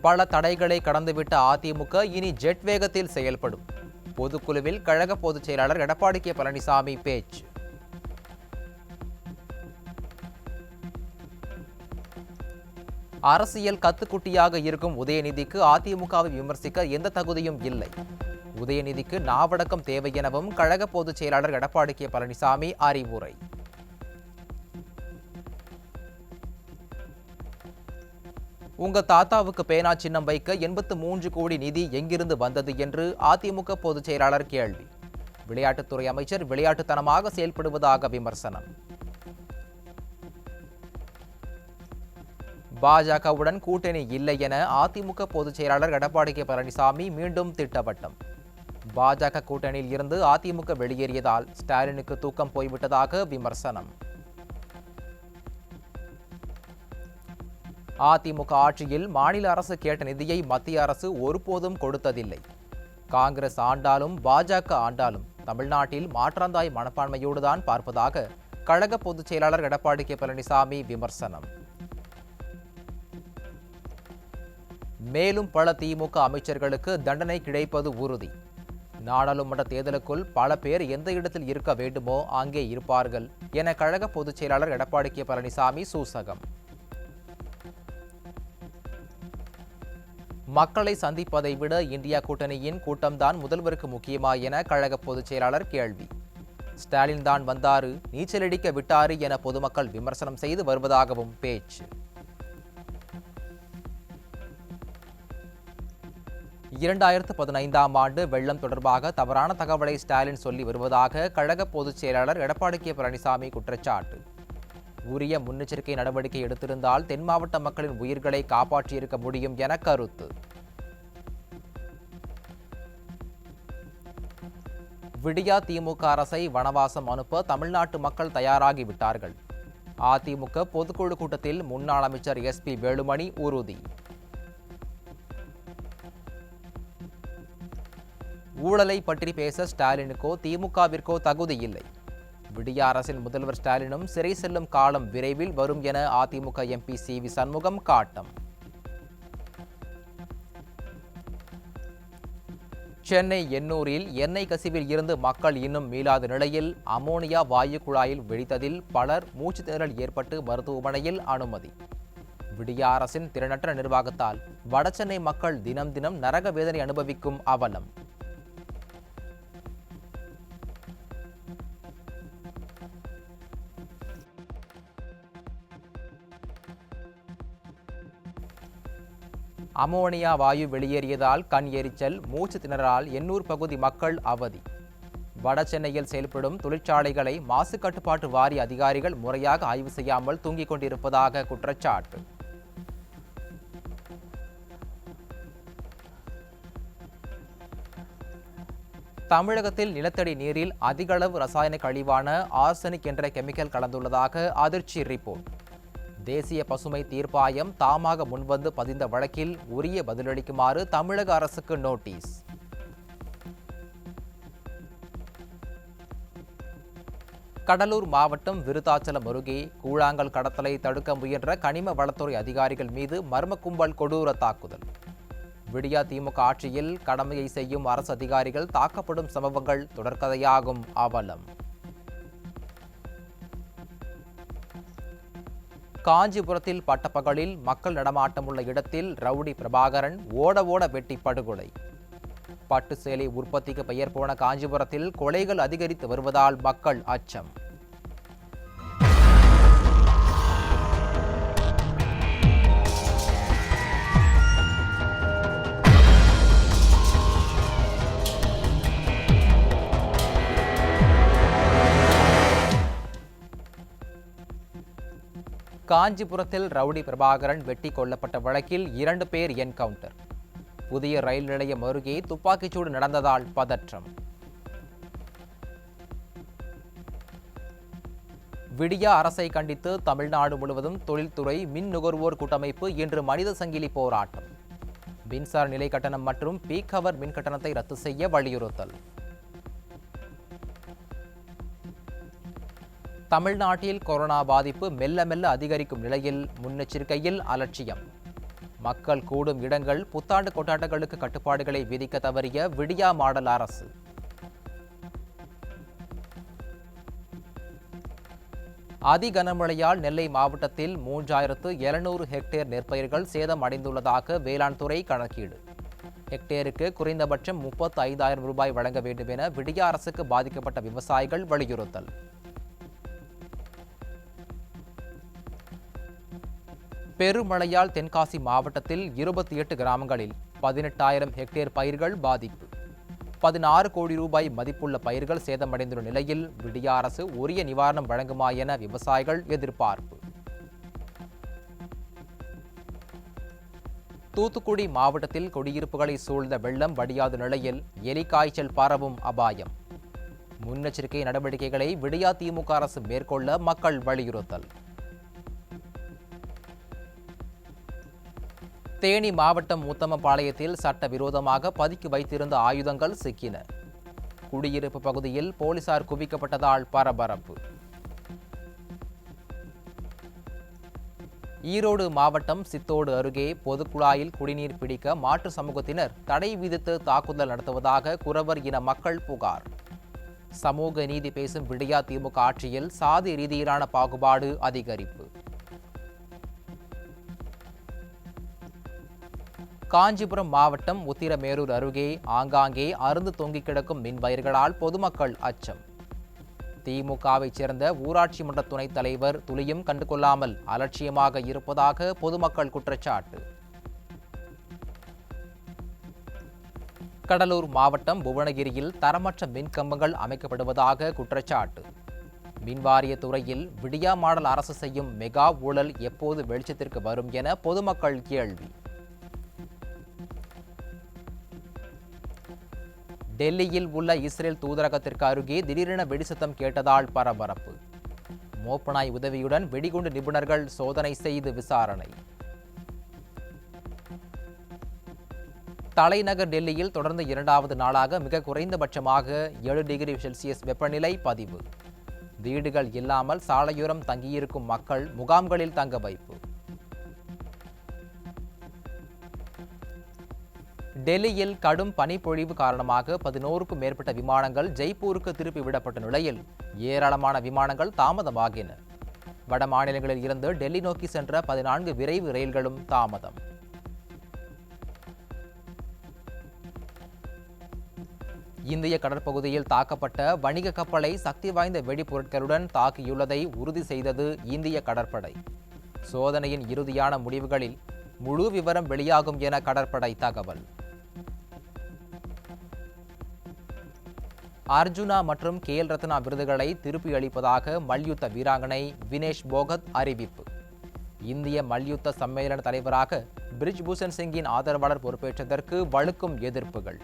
பல தடைகளை கடந்துவிட்ட அதிமுக இனி ஜெட் வேகத்தில் செயல்படும். பொதுக்குழுவில் கழக பொதுச் செயலாளர் எடப்பாடி கே பழனிசாமி பேச்சு. அரசியல் கத்துக்குட்டியாக இருக்கும் உதயநிதிக்கு அதிமுகவை விமர்சிக்க எந்த தகுதியும் இல்லை. உதயநிதிக்கு நாவடக்கம் தேவை எனவும் கழக பொதுச் செயலாளர் எடப்பாடி கே பழனிசாமி அறிவுரை. உங்க தாத்தாவுக்கு பேனா சின்னம் வைக்க 83 கோடி நிதி எங்கிருந்து வந்தது என்று அதிமுக பொதுச் செயலாளர் கேள்வி. விளையாட்டுத்துறை அமைச்சர் விளையாட்டுத்தனமாக செயல்படுவதாக விமர்சனம். பாஜகவுடன் கூட்டணி இல்லை என அதிமுக பொதுச் செயலாளர் எடப்பாடி கே பழனிசாமி மீண்டும் திட்டவட்டம். பாஜக கூட்டணியில் இருந்து அதிமுக வெளியேறியதால் ஸ்டாலினுக்கு தூக்கம் போய்விட்டதாக விமர்சனம். அதிமுக ஆட்சியில் மாநில அரசு கேட்ட நிதியை மத்திய அரசு ஒருபோதும் கொடுத்ததில்லை. காங்கிரஸ் ஆண்டாலும் பாஜக ஆண்டாலும் தமிழ்நாட்டில் மாற்றாந்தாய் மனப்பான்மையோடுதான் பார்ப்பதாக கழக பொதுச் செயலாளர் எடப்பாடி கே பழனிசாமி விமர்சனம். மேலும் பல திமுக அமைச்சர்களுக்கு தண்டனை கிடைப்பது உறுதி. நாடாளுமன்ற தேர்தலுக்குள் பல பேர் எந்த இடத்தில் இருக்க வேண்டுமோ அங்கே இருப்பார்கள் என கழக பொதுச் செயலாளர் எடப்பாடி கே பழனிசாமி சூசகம். மக்களை சந்திப்பதை விட இந்தியா கூட்டணியின் கூட்டம்தான் முதல்வருக்கு முக்கியமா என கழக பொதுச் செயலாளர் கேள்வி. ஸ்டாலின் தான் வந்தாரு, நீச்சலடிக்க விட்டாரு என பொதுமக்கள் விமர்சனம் செய்து வருவதாகவும் பேச்சு. 2015ஆம் ஆண்டு வெள்ளம் தொடர்பாக தவறான தகவலை ஸ்டாலின் சொல்லி வருவதாக கழக பொதுச் செயலாளர் எடப்பாடி கே பழனிசாமி குற்றச்சாட்டு. உரிய முன்னெச்சரிக்கை நடவடிக்கை எடுத்திருந்தால் தென் மாவட்ட மக்களின் உயிர்களை காப்பாற்றியிருக்க முடியும் என கருத்து. விடியா திமுக அரசை வனவாசம் அனுப்ப தமிழ்நாட்டு மக்கள் தயாராகிவிட்டார்கள். அதிமுக பொதுக்குழு கூட்டத்தில் முன்னாள் அமைச்சர் SP வேலுமணி உறுதி. ஊழலை பற்றி பேச ஸ்டாலினுக்கோ திமுகவிற்கோ தகுதி இல்லை. விடிய அரசின் முதல்வர் ஸ்டாலினும் சிறை செல்லும் காலம் விரைவில் வரும் என அதிமுக MP CV சண்முகம் காட்டம். சென்னை எண்ணூரில் எண்ணெய் கசிவில் இருந்து மக்கள் இன்னும் மீளாத நிலையில் அமோனியா வாயு குழாயில் வெடித்ததில் பலர் மூச்சு திணறல் ஏற்பட்டு மருத்துவமனையில் அனுமதி. விடிய அரசின் திறனற்ற நிர்வாகத்தால் வடசென்னை மக்கள் தினம் தினம் நரக வேதனை அனுபவிக்கும் அவலம். அமோனியா வாயு வெளியேறியதால் கண் எரிச்சல், மூச்சு திணறலால் எண்ணூர் பகுதி மக்கள் அவதி. வட சென்னையில் செயல்படும் தொழிற்சாலைகளை மாசு கட்டுப்பாட்டு வாரிய அதிகாரிகள் முறையாக ஆய்வு செய்யாமல் தூங்கிக் கொண்டிருப்பதாக குற்றச்சாட்டு. தமிழகத்தில் நிலத்தடி நீரில் அதிக அளவு ரசாயன கழிவான ஆர்சனிக் என்ற கெமிக்கல் கலந்துள்ளதாக அதிர்ச்சி ரிப்போர்ட். தேசிய பசுமை தீர்ப்பாயம் தாமாக முன்வந்து பதிந்த வழக்கில் உரிய பதிலளிக்குமாறு தமிழக அரசுக்கு நோட்டீஸ். கடலூர் மாவட்டம் விருத்தாச்சலம் அருகே கூழாங்கல் கடத்தலை தடுக்க முயன்ற கனிம வளத்துறை அதிகாரிகள் மீது மர்ம கும்பல் கொடூர தாக்குதல். விடியா திமுக ஆட்சியில் கடமையை செய்யும் அரசு அதிகாரிகள் தாக்கப்படும் சம்பவங்கள் தொடர்கதையாகும் அவலம். காஞ்சிபுரத்தில் பட்டப்பகலில் மக்கள் நடமாட்டமுள்ள இடத்தில் ரவுடி பிரபாகரன் ஓட வெட்டி படுகொலை. பட்டு சேலை உற்பத்திக்கு பெயர் போன காஞ்சிபுரத்தில் கொலைகள் அதிகரித்து வருவதால் மக்கள் அச்சம். காஞ்சிபுரத்தில் ரவுடி பிரபாகரன் வெட்டி கொல்லப்பட்ட வழக்கில் 2 பேர் என்கவுண்டர். புதிய ரயில் நிலையம் அருகே துப்பாக்கிச்சூடு நடந்ததால் பதற்றம். விடியா அரசை கண்டித்து தமிழ்நாடு முழுவதும் தொழில்துறை மின் நுகர்வோர் கூட்டமைப்பு இன்று மனித சங்கிலி போராட்டம். மின்சார நிலை கட்டணம் மற்றும் பீக் ஹவர் மின் கட்டணத்தை ரத்து செய்ய வலியுறுத்தல். தமிழ்நாட்டில் கொரோனா பாதிப்பு மெல்ல மெல்ல அதிகரிக்கும் நிலையில் முன்னெச்சரிக்கையில் அலட்சியம். மக்கள் கூடும் இடங்கள் புத்தாண்டு கொண்டாட்டங்களுக்கு கட்டுப்பாடுகளை விதிக்க தவறிய விடியா மாடல் அரசு. அதி கனமழையால் நெல்லை மாவட்டத்தில் 3700 ஹெக்டேர் நெற்பயிர்கள் சேதம் அடைந்துள்ளதாக வேளாண் துறை கணக்கீடு. ஹெக்டேருக்கு குறைந்தபட்சம் 35,000 ரூபாய் வழங்க வேண்டும் என விடியா அரசுக்கு பாதிக்கப்பட்ட விவசாயிகள் வலியுறுத்தல். பெருமழையால் தென்காசி மாவட்டத்தில் 28 கிராமங்களில் 18,000 ஹெக்டேர் பயிர்கள் பாதிப்பு. 16 கோடி ரூபாய் மதிப்புள்ள பயிர்கள் சேதமடைந்துள்ள நிலையில் விடியா அரசு உரிய நிவாரணம் வழங்குமா என விவசாயிகள் எதிர்பார்ப்பு. தூத்துக்குடி மாவட்டத்தில் குடியிருப்புகளை சூழ்ந்த வெள்ளம் வடியாத நிலையில் எலிக்காய்ச்சல் பரவும் அபாயம். முன்னெச்சரிக்கை நடவடிக்கைகளை விடியா திமுக அரசு மேற்கொள்ள மக்கள் வலியுறுத்தல். தேனி மாவட்டம் உத்தமபாளையத்தில் சட்டவிரோதமாக பதுக்கி வைத்திருந்த ஆயுதங்கள் சிக்கின. குடியிருப்பு பகுதியில் போலீசார் குவிக்கப்பட்டதால் பரபரப்பு. ஈரோடு மாவட்டம் சித்தோடு அருகே பொதுக்குழாயில் குடிநீர் பிடிக்க மாற்று சமூகத்தினர் தடை விதித்து தாக்குதல் நடத்துவதாக குறவர் இன மக்கள் புகார். சமூக நீதி பேசும் விடியா திமுக ஆட்சியில் சாதி ரீதியிலான பாகுபாடு அதிகரிப்பு. காஞ்சிபுரம் மாவட்டம் உத்திரமேரூர் அருகே ஆங்காங்கே அறுந்து தொங்கிக் கிடக்கும் மின் வயர்களால் பொதுமக்கள் அச்சம். திமுகவைச் சேர்ந்த ஊராட்சி மன்ற துணைத் தலைவர் துளியும் கண்டுகொள்ளாமல் அலட்சியமாக இருப்பதாக பொதுமக்கள் குற்றச்சாட்டு. கடலூர் மாவட்டம் புவனகிரியில் தரமற்ற மின் கம்பங்கள் அமைக்கப்படுவதாக குற்றச்சாட்டு. மின்வாரிய துறையில் விடியா மாடல் அரசு செய்யும் மெகா ஊழல் எப்போது வெளிச்சத்திற்கு வரும் என பொதுமக்கள் கேள்வி. டெல்லியில் உள்ள இஸ்ரேல் தூதரகத்திற்கு அருகே திடீரென வெடிசத்தம் கேட்டதால் பரபரப்பு. மோப்பனாய் உதவியுடன் வெடிகுண்டு நிபுணர்கள் சோதனை செய்து விசாரணை. தலைநகர் டெல்லியில் தொடர்ந்து 2வது நாளாக மிக குறைந்தபட்சமாக 7 டிகிரி செல்சியஸ் வெப்பநிலை பதிவு. வீடுகள் இல்லாமல் சாலையோரம் தங்கியிருக்கும் மக்கள் முகாம்களில் தங்க வைப்பு. டெல்லியில் கடும் பனிப்பொழிவு காரணமாக 11க்கும் மேற்பட்ட விமானங்கள் ஜெய்ப்பூருக்கு திருப்பி விடப்பட்ட நிலையில் ஏராளமான விமானங்கள் தாமதமாகின. வட மாநிலங்களில் இருந்து டெல்லி நோக்கி சென்ற 14 விரைவு ரயில்களும் தாமதம். இந்திய கடற்பகுதியில் தாக்கப்பட்ட வணிக கப்பலை சக்தி வாய்ந்த வெடிப்பொருட்களுடன் தாக்கியுள்ளதை உறுதி செய்தது இந்திய கடற்படை. சோதனையின் இறுதியான முடிவுகளில் முழு விவரம் வெளியாகும் என கடற்படை தகவல். அர்ஜுனா மற்றும் கேல் ரத்னா விருதுகளை திருப்பி அளிப்பதாக மல்யுத்த வீராங்கனை வினேஷ் போகத் அறிவிப்பு. இந்திய மல்யுத்த சம்மேளன தலைவராக பிரிஜ்பூஷன் சிங்கின் ஆதரவாளர் பொறுப்பேற்றதற்கு வலுக்கும் எதிர்ப்புகள்.